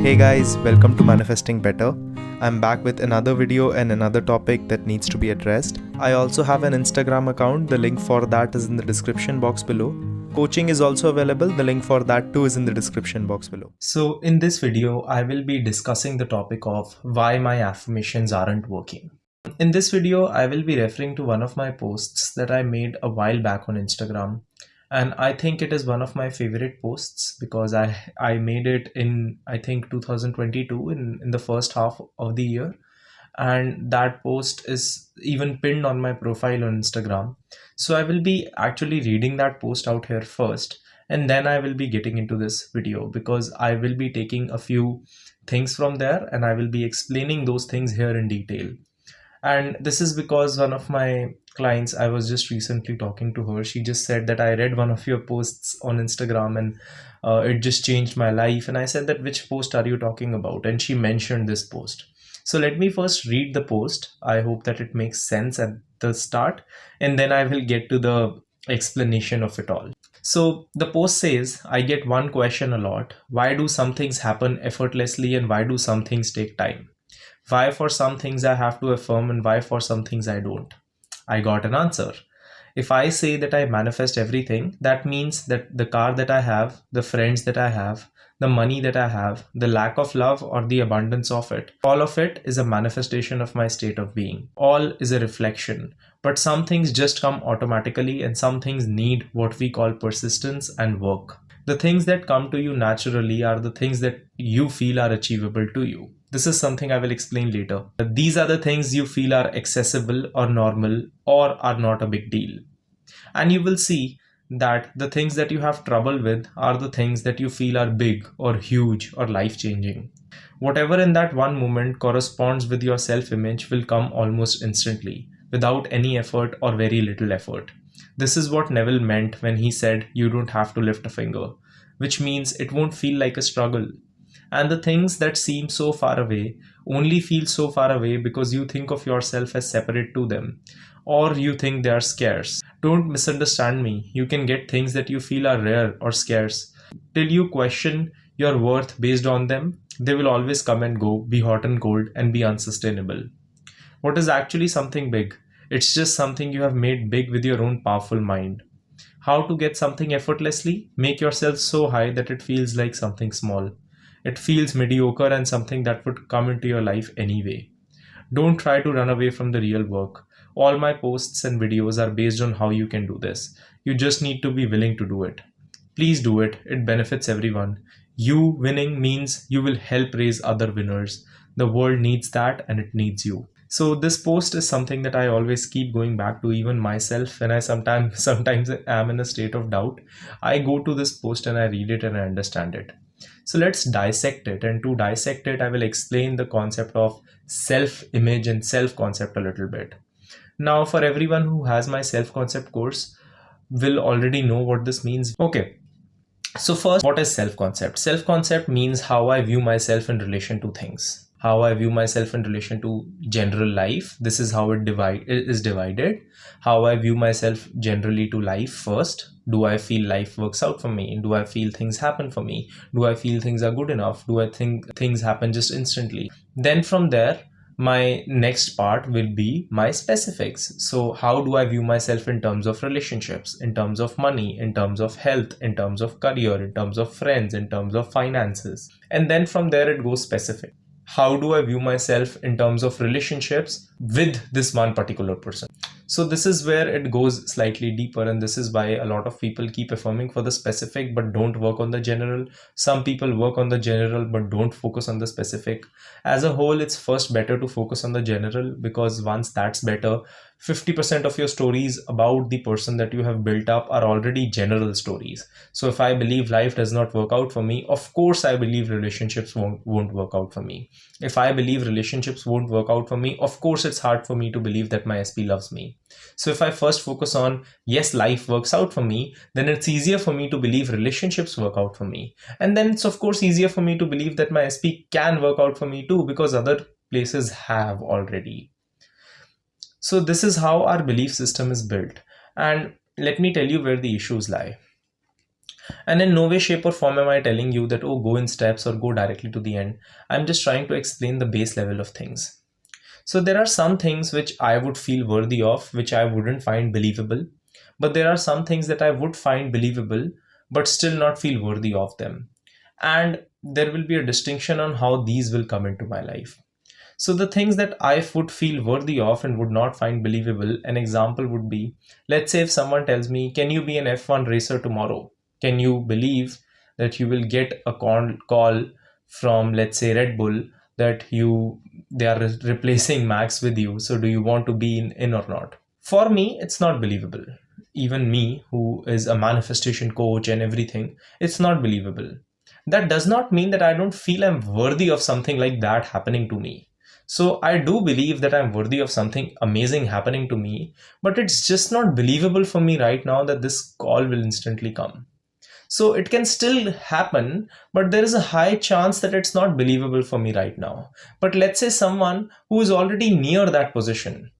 Hey guys, welcome to Manifesting Better. I'm back with another video and another topic that needs to be addressed. I also have an Instagram account, the link for that is in the description box below. Coaching is also available, the link for that too is in the description box below. So in this video, I will be discussing the topic of why my affirmations aren't working. In this video, I will be referring to one of my posts that I made a while back on Instagram. And I think it is one of my favorite posts because I made it in, I think, 2022 in the first half of the year. And that post is even pinned on my profile on Instagram. So I will be actually reading that post out here first. And then I will be getting into this video because I will be taking a few things from there and I will be explaining those things here in detail. And this is because one of my clients, I was just recently talking to her. She just said that I read one of your posts on Instagram and it just changed my life. And I said that which post are you talking about? And she mentioned this post. So let me first read the post. I hope that it makes sense at the start. And then I will get to the explanation of it all. So the post says, I get one question a lot. Why do some things happen effortlessly and why do some things take time? Why for some things I have to affirm and why for some things I don't? I got an answer. If I say that I manifest everything, that means that the car that I have, the friends that I have, the money that I have, the lack of love or the abundance of it, all of it is a manifestation of my state of being. All is a reflection. But some things just come automatically and some things need what we call persistence and work. The things that come to you naturally are the things that you feel are achievable to you. This is something I will explain later. These are the things you feel are accessible or normal or are not a big deal. And you will see that the things that you have trouble with are the things that you feel are big or huge or life-changing. Whatever in that one moment corresponds with your self-image will come almost instantly, without any effort or very little effort. This is what Neville meant when he said you don't have to lift a finger, which means it won't feel like a struggle. And the things that seem so far away only feel so far away because you think of yourself as separate to them, or you think they are scarce. Don't misunderstand me. You can get things that you feel are rare or scarce. Till you question your worth based on them, they will always come and go, be hot and cold, and be unsustainable. What is actually something big? It's just something you have made big with your own powerful mind. How to get something effortlessly? Make yourself so high that it feels like something small. It feels mediocre and something that would come into your life anyway. Don't try to run away from the real work. All my posts and videos are based on how you can do this. You just need to be willing to do it. Please do it. It benefits everyone. You winning means you will help raise other winners. The world needs that and it needs you. So this post is something that I always keep going back to, even myself when I sometimes am in a state of doubt. I go to this post and I read it and I understand it. So let's dissect it, and to dissect it I will explain the concept of self-image and self-concept a little bit. Now for everyone who has my self-concept course will already know what this means. Okay, so first, what is self-concept? Self-concept means how I view myself in relation to things. How I view myself in relation to general life. This is how it is divided. How I view myself generally to life first. Do I feel life works out for me? Do I feel things happen for me? Do I feel things are good enough? Do I think things happen just instantly? Then from there, my next part will be my specifics. So how do I view myself in terms of relationships, in terms of money, in terms of health, in terms of career, in terms of friends, in terms of finances? And then from there it goes specific. How do I view myself in terms of relationships with this one particular person? So this is where it goes slightly deeper, and this is why a lot of people keep affirming for the specific but don't work on the general. Some people work on the general but don't focus on the specific. As a whole, it's first better to focus on the general, because once that's better, 50% of your stories about the person that you have built up are already general stories. So if I believe life does not work out for me, of course I believe relationships won't work out for me. If I believe relationships won't work out for me, of course it's hard for me to believe that my SP loves me. So if I first focus on, yes, life works out for me, then it's easier for me to believe relationships work out for me. And then it's of course easier for me to believe that my SP can work out for me too, because other places have already. So this is how our belief system is built. And let me tell you where the issues lie. And in no way, shape, or form am I telling you that, oh, go in steps or go directly to the end. I'm just trying to explain the base level of things. So there are some things which I would feel worthy of, which I wouldn't find believable. But there are some things that I would find believable, but still not feel worthy of them. And there will be a distinction on how these will come into my life. So the things that I would feel worthy of and would not find believable, an example would be, let's say if someone tells me, can you be an F1 racer tomorrow? Can you believe that you will get a call from, let's say, Red Bull, that they are replacing Max with you? So do you want to be in or not? For me, it's not believable. Even me, who is a manifestation coach and everything, it's not believable. That does not mean that I don't feel I'm worthy of something like that happening to me. So I do believe that I'm worthy of something amazing happening to me, but it's just not believable for me right now that this call will instantly come. So it can still happen, but there is a high chance that it's not believable for me right now. But let's say someone who is already near that position,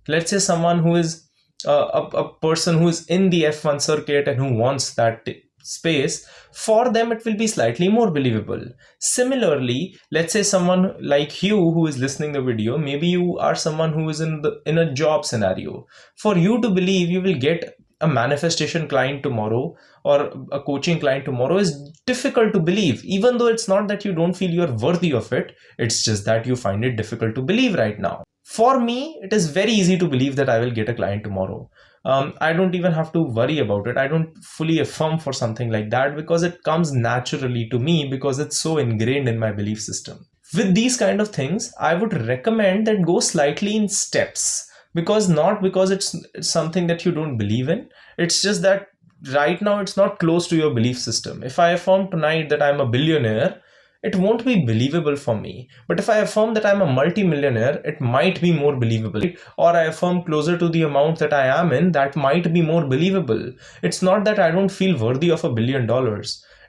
let's say someone who is a person who is in the F1 circuit and who wants that space, for them it will be slightly more believable. Similarly, let's say someone like you who is listening the video, maybe you are someone who is in a job scenario. For you to believe you will get a manifestation client tomorrow or a coaching client tomorrow is difficult to believe, even though it's not that you don't feel you're worthy of it, it's just that you find it difficult to believe right now. For me, it is very easy to believe that I will get a client tomorrow. I don't even have to worry about it. I don't fully affirm for something like that because it comes naturally to me because it's so ingrained in my belief system. With these kind of things, I would recommend that go slightly in steps, because not because it's something that you don't believe in. It's just that right now it's not close to your belief system. If I affirm tonight that I'm a billionaire, it won't be believable for me. But if I affirm that I'm a multi-millionaire, it might be more believable. Or I affirm closer to the amount that I am in, that might be more believable. It's not that I don't feel worthy of $1 billion.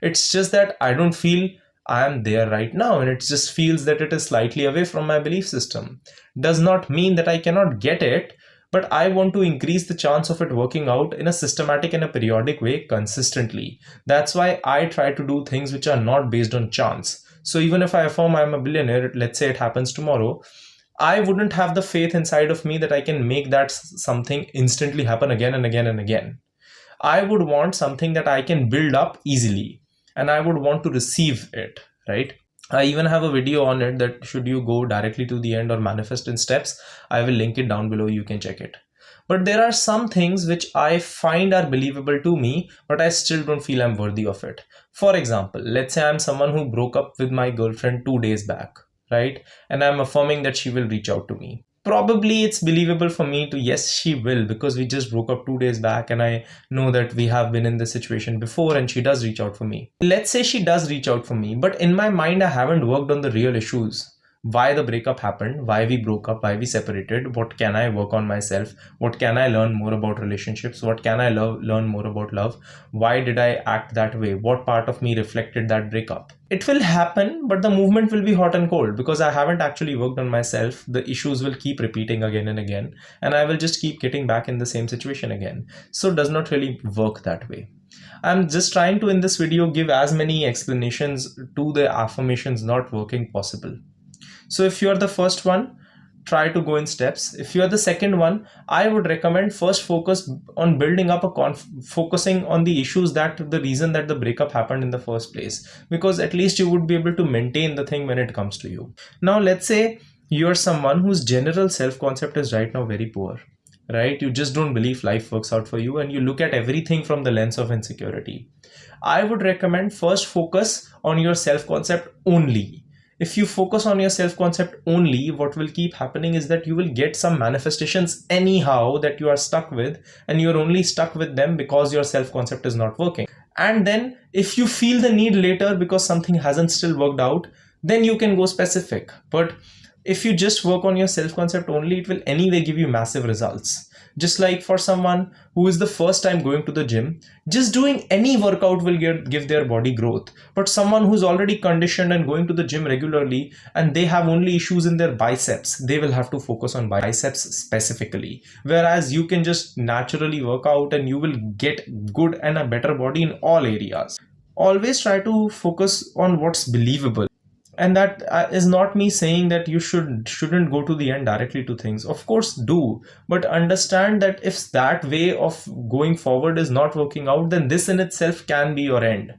It's just that I don't feel I am there right now, and it just feels that it is slightly away from my belief system. Does not mean that I cannot get it, but I want to increase the chance of it working out in a systematic and a periodic way consistently. That's why I try to do things which are not based on chance. So even if I affirm I'm a billionaire, let's say it happens tomorrow, I wouldn't have the faith inside of me that I can make that something instantly happen again and again and again. I would want something that I can build up easily, and I would want to receive it, right? I even have a video on it, that should you go directly to the end or manifest in steps. I will link it down below, you can check it. But there are some things which I find are believable to me, but I still don't feel I'm worthy of it. For example, let's say I'm someone who broke up with my girlfriend 2 days back, right? And I'm affirming that she will reach out to me. Probably it's believable for me to, yes, she will, because we just broke up 2 days back and I know that we have been in this situation before, and she does reach out for me. Let's say she does reach out for me, but in my mind, I haven't worked on the real issues. Why the breakup happened, why we broke up, why we separated, what can I work on myself, what can I learn more about relationships, what can I learn more about love, why did I act that way, what part of me reflected that breakup. It will happen, but the movement will be hot and cold because I haven't actually worked on myself. The issues will keep repeating again and again, and I will just keep getting back in the same situation again. So it does not really work that way. I'm just trying to, in this video, give as many explanations to the affirmations not working possible. So if you're the first one, try to go in steps. If you're the second one, I would recommend first focus on building up focusing on the issues, that the reason that the breakup happened in the first place, because at least you would be able to maintain the thing when it comes to you. Now, let's say you're someone whose general self-concept is right now very poor, right? You just don't believe life works out for you, and you look at everything from the lens of insecurity. I would recommend first focus on your self-concept only. If you focus on your self-concept only, what will keep happening is that you will get some manifestations anyhow that you are stuck with, and you're only stuck with them because your self-concept is not working. And then if you feel the need later because something hasn't still worked out, then you can go specific. But If you just work on your self-concept only, it will anyway give you massive results. Just like for someone who is the first time going to the gym, just doing any workout will give their body growth. But someone who's already conditioned and going to the gym regularly and they have only issues in their biceps, they will have to focus on biceps specifically. Whereas you can just naturally work out and you will get good and a better body in all areas. Always try to focus on what's believable. And that is not me saying that you shouldn't go to the end directly to things. Of course do, but understand that if that way of going forward is not working out, then this in itself can be your end.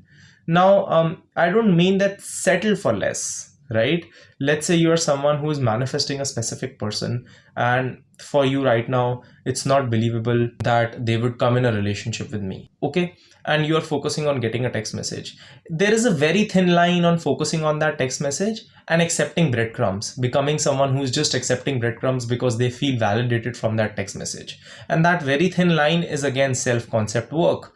Now I don't mean that settle for less, right? Let's say you are someone who is manifesting a specific person, and for you right now it's not believable that they would come in a relationship with me, okay? And you are focusing on getting a text message. There is a very thin line on focusing on that text message and accepting breadcrumbs, becoming someone who's just accepting breadcrumbs because they feel validated from that text message. And that very thin line is again self-concept work.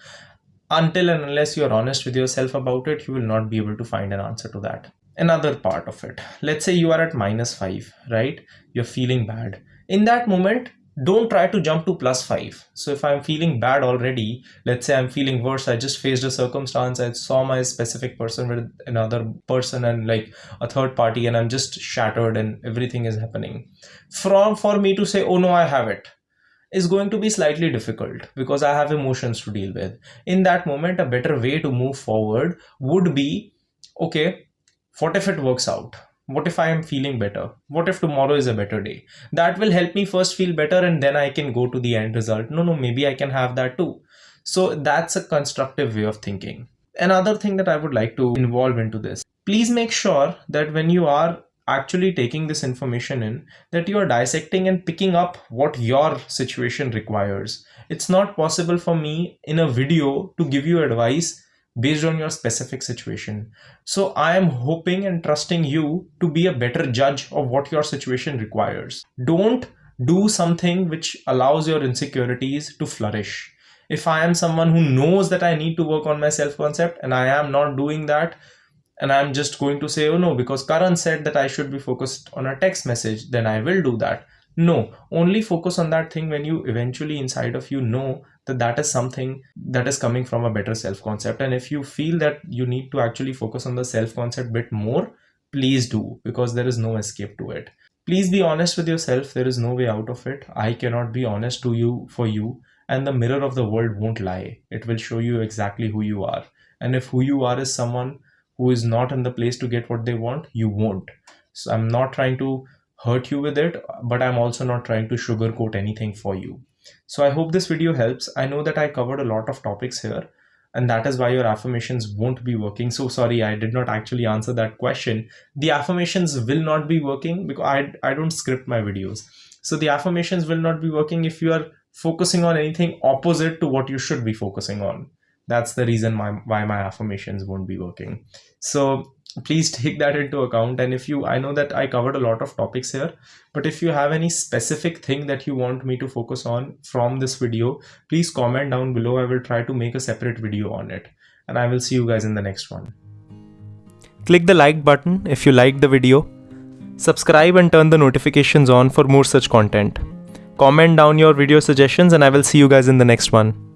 Until and unless you're honest with yourself about it, you will not be able to find an answer to that. Another part of it, let's say you are at -5, right? You're feeling bad. In that moment, don't try to jump to +5. So if I'm feeling bad already, let's say I'm feeling worse, I just faced a circumstance, I saw my specific person with another person and like a third party, and I'm just shattered and everything is happening. For me to say, oh no, I have it, is going to be slightly difficult because I have emotions to deal with. In that moment, a better way to move forward would be, okay, what if it works out? What if I am feeling better? What if tomorrow is a better day? That will help me first feel better and then I can go to the end result. No, maybe I can have that too. So that's a constructive way of thinking. Another thing that I would like to involve into this, please make sure that when you are actually taking this information in, that you are dissecting and picking up what your situation requires. It's not possible for me in a video to give you advice based on your specific situation. So I am hoping and trusting you to be a better judge of what your situation requires. Don't do something which allows your insecurities to flourish. If I am someone who knows that I need to work on my self-concept and I am not doing that, and I'm just going to say, oh no, because Karan said that I should be focused on a text message, then I will do that. No, only focus on that thing when you eventually inside of you know that that is something that is coming from a better self-concept. And if you feel that you need to actually focus on the self-concept bit more, please do, because there is no escape to it. Please be honest with yourself. There is no way out of it. I cannot be honest to you for you, and the mirror of the world won't lie. It will show you exactly who you are. And if who you are is someone who is not in the place to get what they want, you won't. So I'm not trying to hurt you with it, but I'm also not trying to sugarcoat anything for you. So I hope this video helps. I know that I covered a lot of topics here, and that is why your affirmations won't be working. So sorry, I did not actually answer that question. The affirmations will not be working because I don't script my videos. So the affirmations will not be working if you are focusing on anything opposite to what you should be focusing on. That's the reason why my affirmations won't be working. So please take that into account. And if you, I know that I covered a lot of topics here, but if you have any specific thing that you want me to focus on from this video, please comment down below. I will try to make a separate video on it, and I will see you guys in the next one. Click the like button if you liked the video. Subscribe and turn the notifications on for more such content. Comment down your video suggestions, and I will see you guys in the next one.